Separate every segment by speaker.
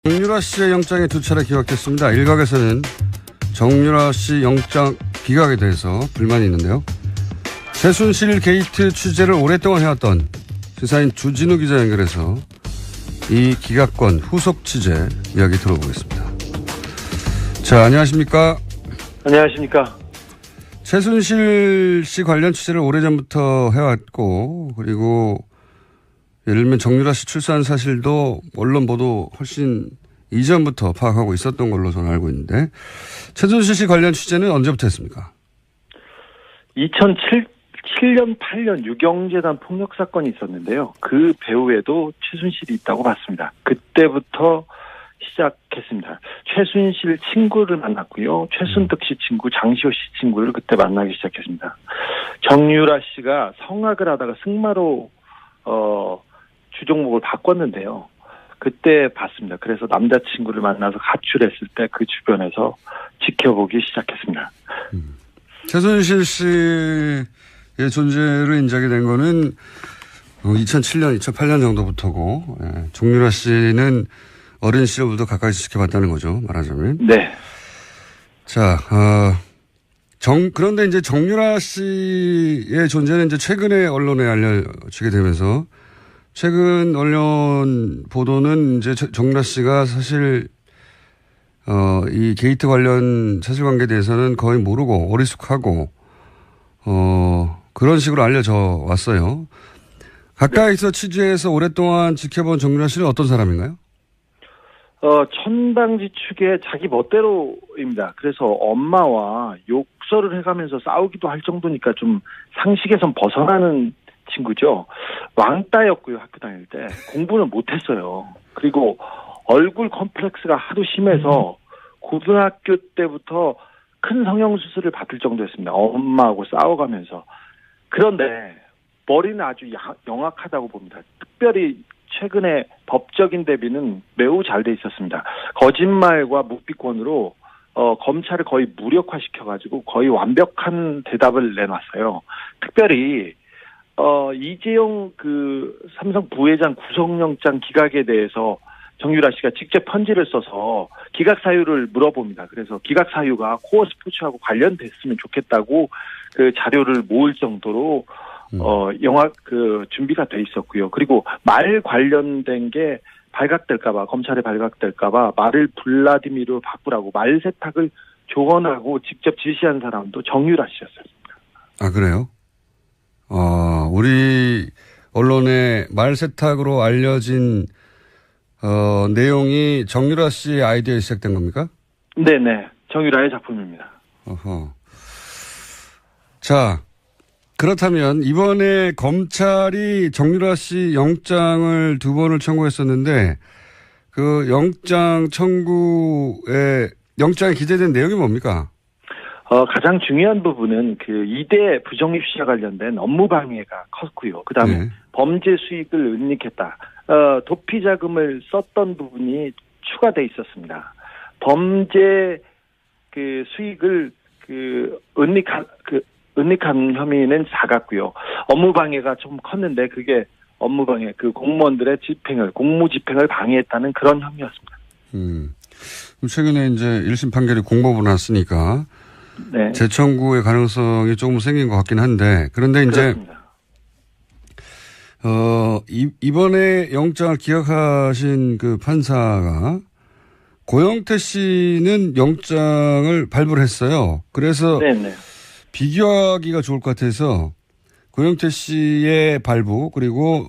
Speaker 1: 정유라 씨의 영장이 두 차례 기각됐습니다. 일각에서는 정유라 씨 영장 기각에 대해서 불만이 있는데요. 최순실 게이트 취재를 오랫동안 해왔던 시사인 주진우 기자 연결해서 이 기각권 후속 취재 이야기 들어보겠습니다. 자, 안녕하십니까?
Speaker 2: 안녕하십니까?
Speaker 1: 최순실 씨 관련 취재를 오래전부터 해왔고, 그리고 예를 들면 정유라 씨 출산 사실도 언론 보도 훨씬 이전부터 파악하고 있었던 걸로 저는 알고 있는데, 최순실 씨 관련 취재는 언제부터 했습니까?
Speaker 2: 2007년, 8년 유경재단 폭력 사건이 있었는데요. 그 배후에도 최순실이 있다고 봤습니다. 그때부터 시작했습니다. 최순실 친구를 만났고요. 최순득 씨 친구, 장시호 씨 친구를 그때 만나기 시작했습니다. 정유라 씨가 성악을 하다가 승마로 주종목을 바꿨는데요. 그때 봤습니다. 그래서 남자친구를 만나서 가출했을 때 그 주변에서 지켜보기 시작했습니다.
Speaker 1: 최순실 씨의 존재를 인정하게 된 거는 2007년, 2008년 정도부터고, 정유라 씨는 어린 시절부터 가까이서 지켜봤다는 거죠, 말하자면.
Speaker 2: 네.
Speaker 1: 자, 그런데 이제 정유라 씨의 존재는 이제 최근에 언론에 알려지게 되면서, 최근 언론 보도는 이제 정유라 씨가 사실, 이 게이트 관련 사실관계에 대해서는 거의 모르고 어리숙하고, 그런 식으로 알려져 왔어요. 가까이서 취재해서 오랫동안 지켜본 정유라 씨는 어떤 사람인가요?
Speaker 2: 천방지축의 자기 멋대로입니다. 그래서 엄마와 욕설을 해가면서 싸우기도 할 정도니까 좀 상식에선 벗어나는 친구죠. 왕따였고요, 학교 다닐 때. 공부는 못했어요. 그리고 얼굴 컴플렉스가 하도 심해서 고등학교 때부터 큰 성형수술을 받을 정도였습니다. 엄마하고 싸워가면서. 그런데 머리는 아주 영악하다고 봅니다. 특별히 최근에 법적인 대비는 매우 잘 돼 있었습니다. 거짓말과 묵비권으로 검찰을 거의 무력화시켜가지고 거의 완벽한 대답을 내놨어요. 특별히 이재용 그 삼성 부회장 구속영장 기각에 대해서 정유라 씨가 직접 편지를 써서 기각 사유를 물어봅니다. 그래서 기각 사유가 코어 스포츠하고 관련됐으면 좋겠다고 그 자료를 모을 정도로 영화 준비가 돼 있었고요. 그리고 말 관련된 게 발각될까봐, 검찰에 발각될까봐 말을 블라디미르로 바꾸라고 말 세탁을 조언하고 직접 지시한 사람도 정유라 씨였습니다.
Speaker 1: 아, 그래요? 우리 언론에 말 세탁으로 알려진 내용이 정유라 씨의 아이디어에 시작된 겁니까?
Speaker 2: 네네. 정유라의 작품입니다.
Speaker 1: 어허. 자, 그렇다면 이번에 검찰이 정유라 씨 영장을 2번을 청구했었는데 그 영장 청구에 영장에 기재된 내용이 뭡니까?
Speaker 2: 가장 중요한 부분은 그 2대 부정입 시와 관련된 업무 방해가 컸고요. 그다음에
Speaker 1: 네.
Speaker 2: 범죄 수익을 은닉했다. 도피 자금을 썼던 부분이 추가돼 있었습니다. 범죄 그 수익을 은닉한 혐의는 작았고요. 업무 방해가 좀 컸는데 그게 업무 방해, 그 공무원들의 공무 집행을 방해했다는 그런 혐의였습니다.
Speaker 1: 최근에 이제 1심 판결이 공법으로 났으니까
Speaker 2: 네.
Speaker 1: 재청구의 가능성이 조금 생긴 것 같긴 한데 그런데 이제
Speaker 2: 그렇습니다.
Speaker 1: 이번에 영장을 기각하신 그 판사가 고영태 씨는 영장을 발부를 했어요. 그래서
Speaker 2: 네네.
Speaker 1: 비교하기가 좋을 것 같아서 고영태 씨의 발부 그리고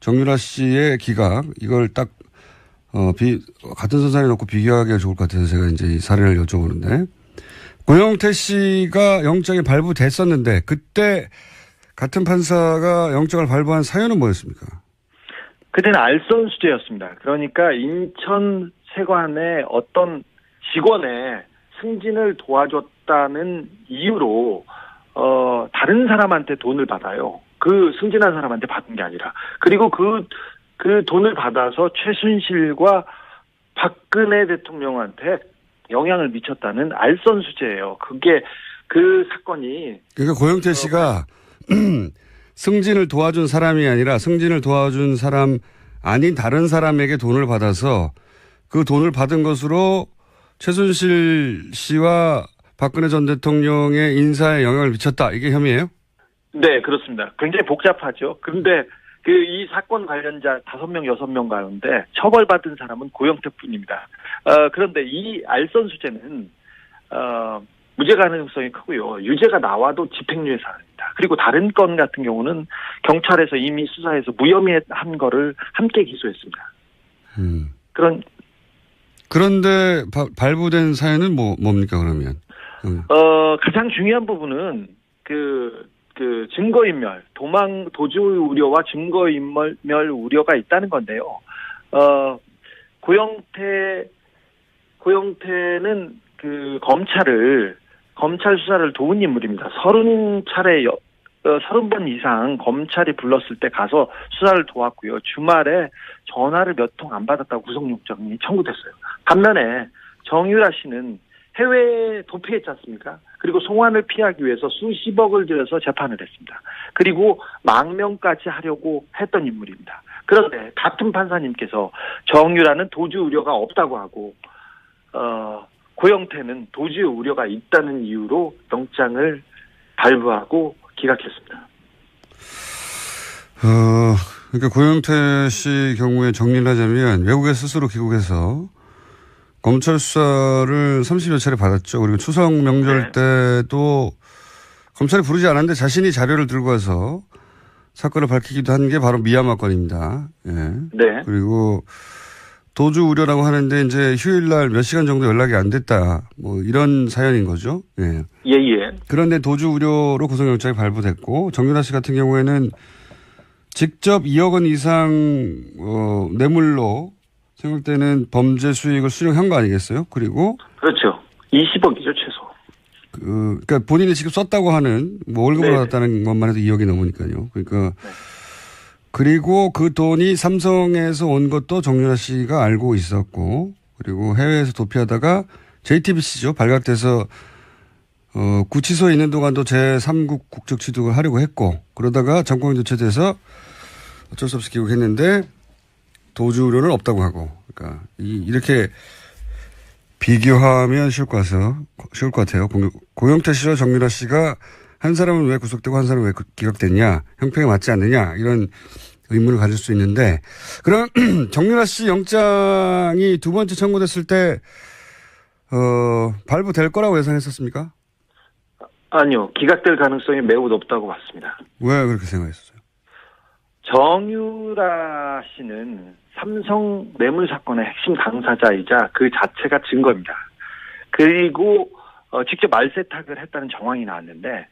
Speaker 1: 정유라 씨의 기각 이걸 딱 같은 선상에 놓고 비교하기가 좋을 것 같아서 제가 이제 이 사례를 여쭤보는데 고영태 씨가 영장이 발부됐었는데 그때 같은 판사가 영장을 발부한 사유는 뭐였습니까?
Speaker 2: 그때는 알선 수재였습니다. 그러니까 인천 세관의 어떤 직원의 승진을 도와줬다는 이유로 다른 사람한테 돈을 받아요. 그 승진한 사람한테 받은 게 아니라. 그리고 그 돈을 받아서 최순실과 박근혜 대통령한테 영향을 미쳤다는 알선 수재예요. 그게 그 사건이.
Speaker 1: 그러니까 고영태 씨가 승진을 도와준 사람이 아니라 승진을 도와준 사람 아닌 다른 사람에게 돈을 받아서 그 돈을 받은 것으로 최순실 씨와 박근혜 전 대통령의 인사에 영향을 미쳤다. 이게 혐의예요?
Speaker 2: 네, 그렇습니다. 굉장히 복잡하죠. 그런데 이 사건 관련자 5명, 6명 가운데 처벌받은 사람은 고영태뿐입니다. 그런데 이 알선수재는 무죄 가능성이 크고요. 유죄가 나와도 집행유예 사안입니다. 그리고 다른 건 같은 경우는 경찰에서 이미 수사해서 무혐의한 거를 함께 기소했습니다.
Speaker 1: 그런데 발부된 사연은 뭡니까 그러면?
Speaker 2: 가장 중요한 부분은 그 증거인멸, 도주 우려와 증거인멸 우려가 있다는 건데요. 고영태는 검찰 수사를 도운 인물입니다. 30번 이상 검찰이 불렀을 때 가서 수사를 도왔고요. 주말에 전화를 몇 통 안 받았다고 구속영장이 청구됐어요. 반면에 정유라 씨는 해외에 도피했지 않습니까? 그리고 송환을 피하기 위해서 수십억을 들여서 재판을 했습니다. 그리고 망명까지 하려고 했던 인물입니다. 그런데 같은 판사님께서 정유라는 도주 우려가 없다고 하고 고영태는 도주 우려가 있다는 이유로 영장을 발부하고 기각했습니다.
Speaker 1: 그러니까 고영태 씨 경우에 정리를 하자면 외국에 스스로 귀국해서 검찰 수사를 30여 차례 받았죠. 그리고 추석 명절 때도 검찰이 부르지 않았는데 자신이 자료를 들고 와서 사건을 밝히기도 한 게 바로 미얀마 건입니다. 예.
Speaker 2: 네.
Speaker 1: 그리고 도주 우려라고 하는데 이제 휴일 날 몇 시간 정도 연락이 안 됐다. 이런 사연인 거죠. 예.
Speaker 2: 예.
Speaker 1: 그런데 도주 우려로 구속영장이 발부됐고 정유라 씨 같은 경우에는 직접 2억 원 이상 뇌물로 생각되는 범죄 수익을 수령한 거 아니겠어요? 그리고
Speaker 2: 그렇죠. 20억이죠 최소.
Speaker 1: 그러니까 본인이 직접 썼다고 하는 월급을 받았다는 것만 해도 2억이 넘으니까요. 그러니까 그리고 그 돈이 삼성에서 온 것도 정유라 씨가 알고 있었고 그리고 해외에서 도피하다가 JTBC죠. 발각돼서 구치소에 있는 동안도 제3국 국적 취득을 하려고 했고 그러다가 정권이 교체돼서 어쩔 수 없이 귀국했는데 도주 우려는 없다고 하고 그러니까 이렇게 비교하면 쉬울 것 같아요. 고영태 씨와 정유라 씨가 한 사람은 왜 구속되고 한 사람은 왜 기각됐냐 형평에 맞지 않느냐 이런 의문을 가질 수 있는데 그럼 정유라 씨 영장이 두 번째 청구됐을 때 발부될 거라고 예상했었습니까?
Speaker 2: 아니요. 기각될 가능성이 매우 높다고 봤습니다.
Speaker 1: 왜 그렇게 생각했었어요?
Speaker 2: 정유라 씨는 삼성 뇌물 사건의 핵심 당사자이자 그 자체가 증거입니다. 그리고 직접 말세탁을 했다는 정황이 나왔는데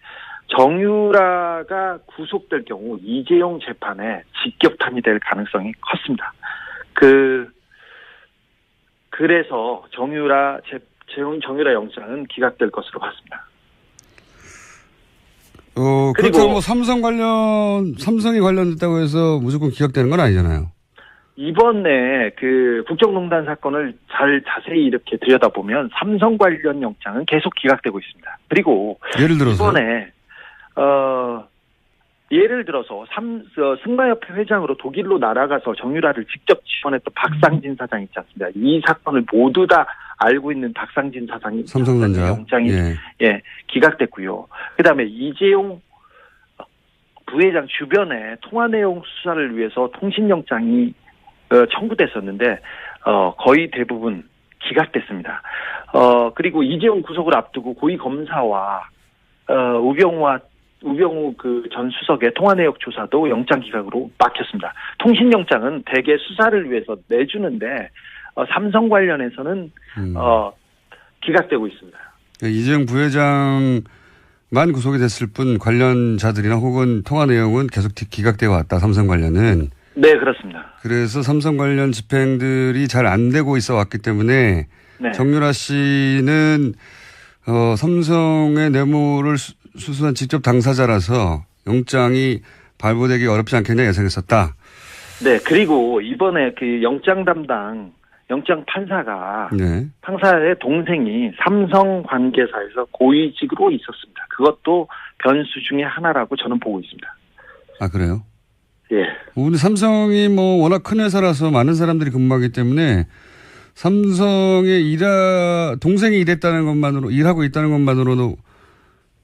Speaker 2: 정유라가 구속될 경우 이재용 재판에 직격탄이 될 가능성이 컸습니다. 그래서 정유라 영장은 기각될 것으로 봤습니다.
Speaker 1: 그렇다고 삼성이 관련됐다고 해서 무조건 기각되는 건 아니잖아요.
Speaker 2: 이번에 국정농단 사건을 자세히 이렇게 들여다보면 삼성 관련 영장은 계속 기각되고 있습니다. 그리고
Speaker 1: 예를 들어서
Speaker 2: 이번에 예를 들어서 승마협회 회장으로 독일로 날아가서 정유라를 직접 지원했던 박상진 사장 있지 않습니까? 이 사건을 모두 다 알고 있는 박상진 사장이
Speaker 1: 삼성전자
Speaker 2: 영장이 기각됐고요. 그다음에 이재용 부회장 주변에 통화 내용 수사를 위해서 통신영장이 청구됐었는데 거의 대부분 기각됐습니다. 그리고 이재용 구속을 앞두고 고위 검사와 우병우 전 수석의 통화 내역 조사도 영장 기각으로 막혔습니다. 통신영장은 대개 수사를 위해서 내주는데 삼성 관련해서는 기각되고 있습니다.
Speaker 1: 이재용 부회장만 구속이 됐을 뿐 관련자들이나 혹은 통화 내용은 계속 기각되어 왔다. 삼성 관련은.
Speaker 2: 네, 그렇습니다.
Speaker 1: 그래서 삼성 관련 집행들이 잘 안 되고 있어 왔기 때문에 정유라 씨는 삼성의 뇌물을 수수한 직접 당사자라서 영장이 발부되기 어렵지 않겠냐 예상했었다. 네.
Speaker 2: 그리고 이번에 영장 판사가 판사의 동생이 삼성 관계사에서 고위직으로 있었습니다. 그것도 변수 중에 하나라고 저는 보고 있습니다.
Speaker 1: 아, 그래요?
Speaker 2: 예.
Speaker 1: 우리 삼성이 워낙 큰 회사라서 많은 사람들이 근무하기 때문에 삼성에 동생이 일하고 있다는 것만으로도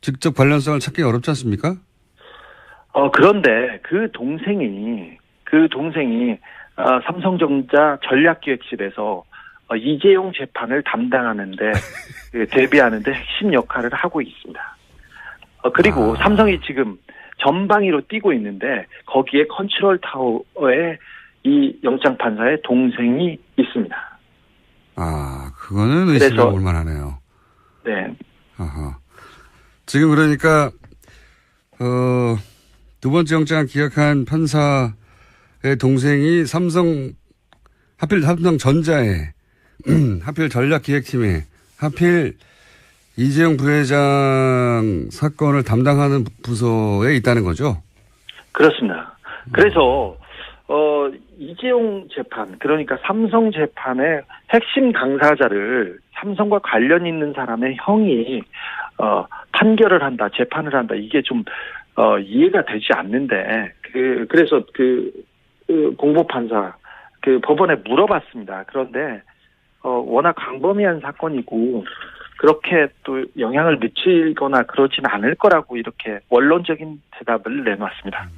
Speaker 1: 직접 관련성을 찾기 어렵지 않습니까?
Speaker 2: 그런데 그 동생이 삼성전자 전략기획실에서 이재용 재판을 담당하는데 대비하는데 핵심 역할을 하고 있습니다. 그리고 삼성이 지금 전방위로 뛰고 있는데 거기에 컨트롤 타워에 이 영장 판사의 동생이 있습니다.
Speaker 1: 그거는 의심해 볼 만하네요.
Speaker 2: 네.
Speaker 1: 아하. 지금 그러니까 두 번째 영장을 기각한 판사의 동생이 하필 삼성전자에 하필 전략기획팀에 하필 이재용 부회장 사건을 담당하는 부서에 있다는 거죠?
Speaker 2: 그렇습니다. 그래서 이재용 재판, 그러니까 삼성 재판의 핵심 당사자를 삼성과 관련 있는 사람의 형이 판결을 한다, 재판을 한다, 이게 좀 이해가 되지 않는데 그래서 공보판사 법원에 물어봤습니다. 그런데 워낙 광범위한 사건이고 그렇게 또 영향을 미치거나 그러진 않을 거라고 이렇게 원론적인 대답을 내놨습니다.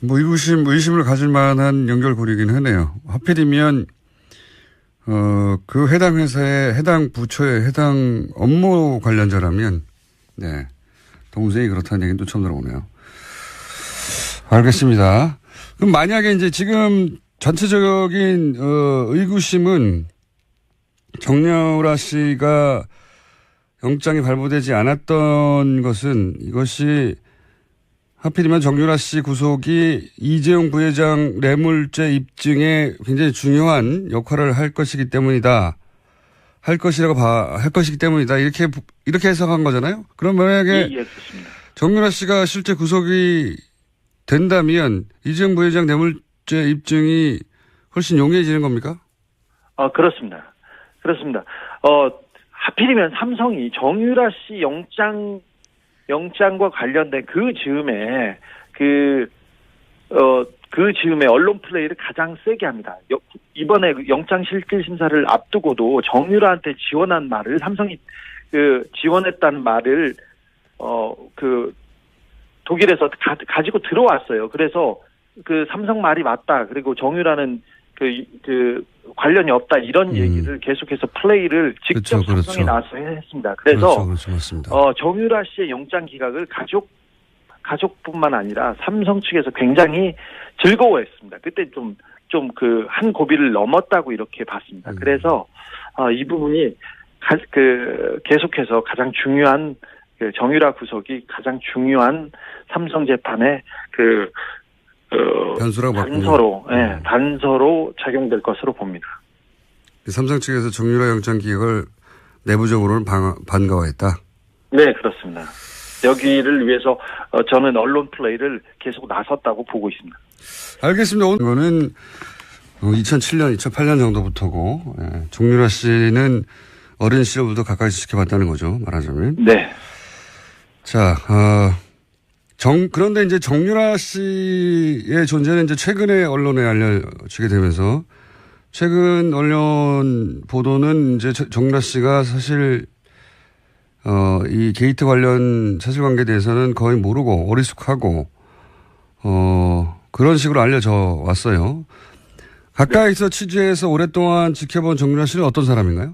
Speaker 1: 의심을 가질 만한 연결고리긴 하네요. 하필이면 그 해당 회사의 해당 부처의 해당 업무 관련자라면 네, 동생이 그렇다는 얘기는 또 처음 들어보네요. 알겠습니다. 그럼 만약에 이제 지금 전체적인 의구심은 정유라 씨가 영장이 발부되지 않았던 것은 이것이 하필이면 정유라 씨 구속이 이재용 부회장 뇌물죄 입증에 굉장히 중요한 역할을 할 것이기 때문이다. 할 것이기 때문이다. 이렇게 해석한 거잖아요. 그럼 만약에 정유라 씨가 실제 구속이 된다면 이재용 부회장 뇌물죄 입증이 훨씬 용이해지는 겁니까?
Speaker 2: 그렇습니다. 하필이면 삼성이 정유라 씨 영장과 관련된 그 즈음에 언론 플레이를 가장 세게 합니다. 이번에 영장 실질 심사를 앞두고도 정유라한테 지원한 말을 삼성이 지원했다는 말을 독일에서 가지고 들어왔어요. 그래서 삼성 말이 맞다. 그리고 정유라는 관련이 없다. 이런 얘기를 계속해서 플레이를 직접 삼성이 나와서 했습니다. 그래서 정유라 씨의 영장 기각을 가족뿐만 아니라 삼성 측에서 굉장히 즐거워했습니다. 그때 좀 한 고비를 넘었다고 이렇게 봤습니다. 그래서 이 부분이 계속해서 가장 중요한 정유라 구속이 가장 중요한 삼성 재판의 단서로 작용될 것으로 봅니다.
Speaker 1: 삼성 측에서 정유라 영장 기각을 내부적으로는 반가워했다.
Speaker 2: 네, 그렇습니다. 여기를 위해서 저는 언론 플레이를 계속 나섰다고 보고 있습니다.
Speaker 1: 알겠습니다. 이거는 2007년, 2008년 정도부터고 정유라 씨는 어린 시절부터 가까이서 지켜봤다는 거죠. 말하자면.
Speaker 2: 네.
Speaker 1: 자, 그런데 이제 정유라 씨의 존재는 이제 최근에 언론에 알려지게 되면서 최근 언론 보도는 이제 정유라 씨가 사실 이 게이트 관련 사실관계에 대해서는 거의 모르고 어리숙하고 그런 식으로 알려져 왔어요. 가까이서 취재해서 오랫동안 지켜본 정유라 씨는 어떤 사람인가요?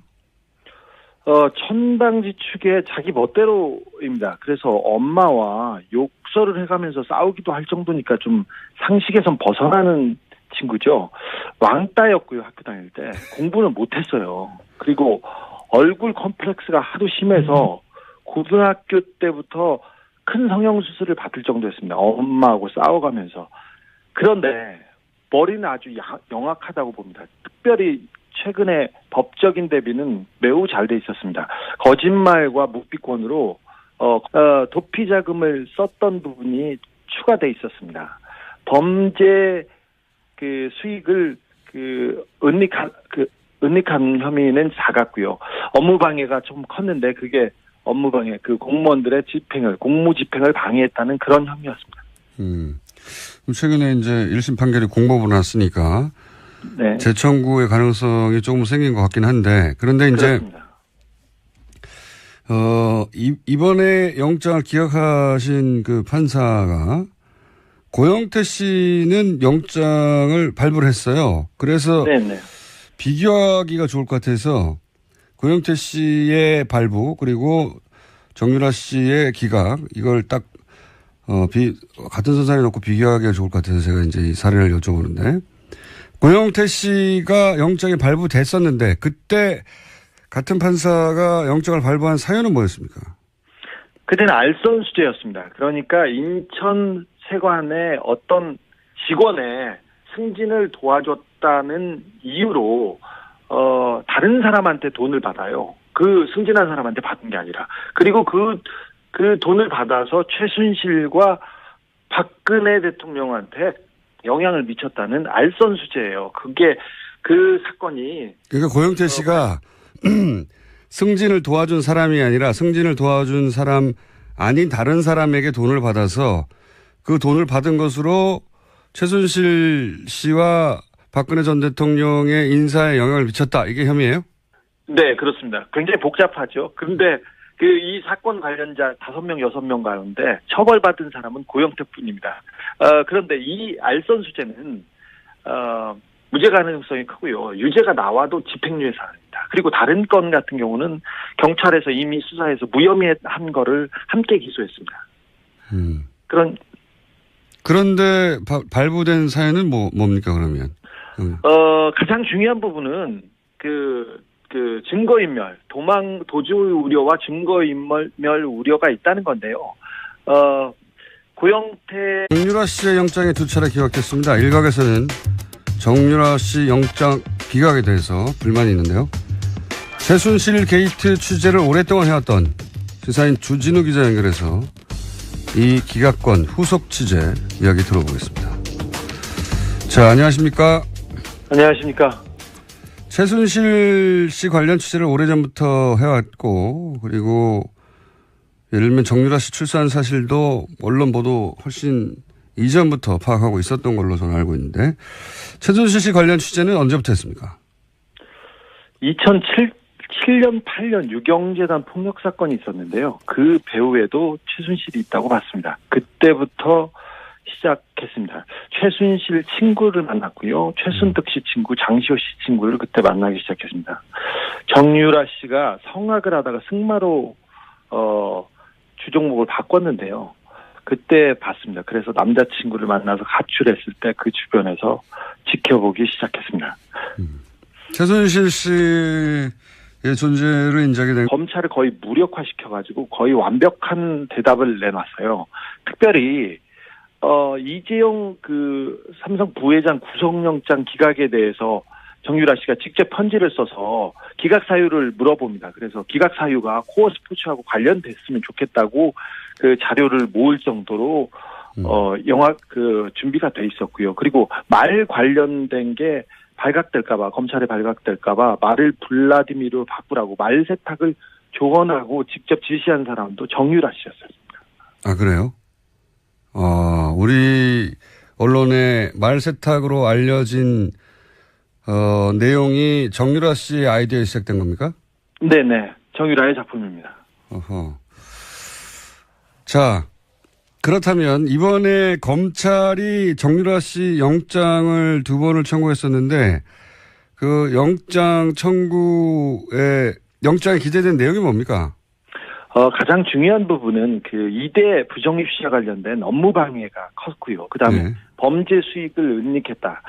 Speaker 2: 천방지축의 자기 멋대로입니다. 그래서 엄마와 욕설을 해가면서 싸우기도 할 정도니까 좀 상식에선 벗어나는 친구죠. 왕따였고요. 학교 다닐 때. 공부는 못했어요. 그리고 얼굴 컴플렉스가 하도 심해서 고등학교 때부터 큰 성형수술을 받을 정도였습니다. 엄마하고 싸워가면서. 그런데 머리는 아주 영악하다고 봅니다. 특별히 최근에 법적인 대비는 매우 잘 돼 있었습니다. 거짓말과 묵비권으로 도피 자금을 썼던 부분이 추가돼 있었습니다. 범죄 수익을 은닉한 혐의는 작았고요. 업무 방해가 좀 컸는데 그게 업무 방해, 공무원들의 공무 집행을 방해했다는 그런 혐의였습니다.
Speaker 1: 최근에 이제 1심 판결이 공법으로 났으니까
Speaker 2: 네.
Speaker 1: 재청구의 가능성이 조금 생긴 것 같긴 한데 그런데 이제
Speaker 2: 그렇습니다.
Speaker 1: 이번에 영장을 기각하신 그 판사가 고영태 씨는 영장을 발부를 했어요. 그래서
Speaker 2: 네네.
Speaker 1: 비교하기가 좋을 것 같아서 고영태 씨의 발부 그리고 정유라 씨의 기각 이걸 딱 같은 선상에 놓고 비교하기가 좋을 것 같아서 제가 이제 이 사례를 여쭤보는데 고영태 씨가 영장이 발부됐었는데 그때 같은 판사가 영장을 발부한 사유는 뭐였습니까?
Speaker 2: 그때는 알선수재였습니다. 그러니까 인천 세관의 어떤 직원의 승진을 도와줬다는 이유로 다른 사람한테 돈을 받아요. 그 승진한 사람한테 받은 게 아니라. 그리고 그 돈을 받아서 최순실과 박근혜 대통령한테 영향을 미쳤다는 알선수재예요. 그게 그 사건이.
Speaker 1: 그러니까 고영태 씨가 승진을 도와준 사람이 아니라 승진을 도와준 사람 아닌 다른 사람에게 돈을 받아서 그 돈을 받은 것으로 최순실 씨와 박근혜 전 대통령의 인사에 영향을 미쳤다. 이게 혐의예요?
Speaker 2: 네, 그렇습니다. 굉장히 복잡하죠. 그런데 이 사건 관련자 5명, 6명 가운데 처벌받은 사람은 고영태뿐입니다. 그런데 이 알선수재는 무죄 가능성이 크고요. 유죄가 나와도 집행유예 사안입니다. 그리고 다른 건 같은 경우는 경찰에서 이미 수사해서 무혐의한 거를 함께 기소했습니다.
Speaker 1: 그런데 발부된 사연은 뭡니까 그러면?
Speaker 2: 가장 중요한 부분은 그 증거인멸, 도주 우려와 증거인멸 우려가 있다는 건데요. 고영태
Speaker 1: 정유라 씨의 영장이 2차례 기각됐습니다. 일각에서는 정유라 씨 영장 기각에 대해서 불만이 있는데요. 최순실 게이트 취재를 오랫동안 해왔던 시사인 주진우 기자 연결해서 이 기각권 후속 취재 이야기 들어보겠습니다. 자, 안녕하십니까?
Speaker 2: 안녕하십니까?
Speaker 1: 최순실 씨 관련 취재를 오래전부터 해왔고 그리고 예를 들면 정유라 씨 출산 사실도 언론 보도 훨씬 이전부터 파악하고 있었던 걸로 저는 알고 있는데 최순실 씨 관련 취재는 언제부터 했습니까?
Speaker 2: 2007년 8년 유경재단 폭력 사건이 있었는데요. 그 배후에도 최순실이 있다고 봤습니다. 그때부터 시작했습니다. 최순실 친구를 만났고요. 최순득 씨 친구, 장시호 씨 친구를 그때 만나기 시작했습니다. 정유라 씨가 성악을 하다가 승마로 주종목을 바꿨는데요. 그때 봤습니다. 그래서 남자친구를 만나서 가출했을 때 그 주변에서 지켜보기 시작했습니다.
Speaker 1: 최순실 씨의 존재를 인정하게 된
Speaker 2: 검찰을 거의 무력화시켜가지고 거의 완벽한 대답을 내놨어요. 특별히 이재용 삼성 부회장 구속영장 기각에 대해서 정유라 씨가 직접 편지를 써서 기각 사유를 물어봅니다. 그래서 기각 사유가 코어 스포츠하고 관련됐으면 좋겠다고 그 자료를 모을 정도로 영화 준비가 돼 있었고요. 그리고 말 관련된 게 발각될까봐 검찰에 발각될까봐 말을 블라디미르로 바꾸라고 말 세탁을 조언하고 직접 지시한 사람도 정유라 씨였습니다.
Speaker 1: 아 그래요? 우리 언론의 말 세탁으로 알려진 내용이 정유라 씨의 아이디어에 시작된 겁니까?
Speaker 2: 네네. 정유라의 작품입니다.
Speaker 1: 어허. 자, 그렇다면 이번에 검찰이 정유라 씨 영장을 2번을 청구했었는데 그 영장 청구에 영장에 기재된 내용이 뭡니까?
Speaker 2: 가장 중요한 부분은 그 2대 부정입 시와 관련된 업무 방해가 컸고요. 그다음에 범죄 수익을 은닉했다.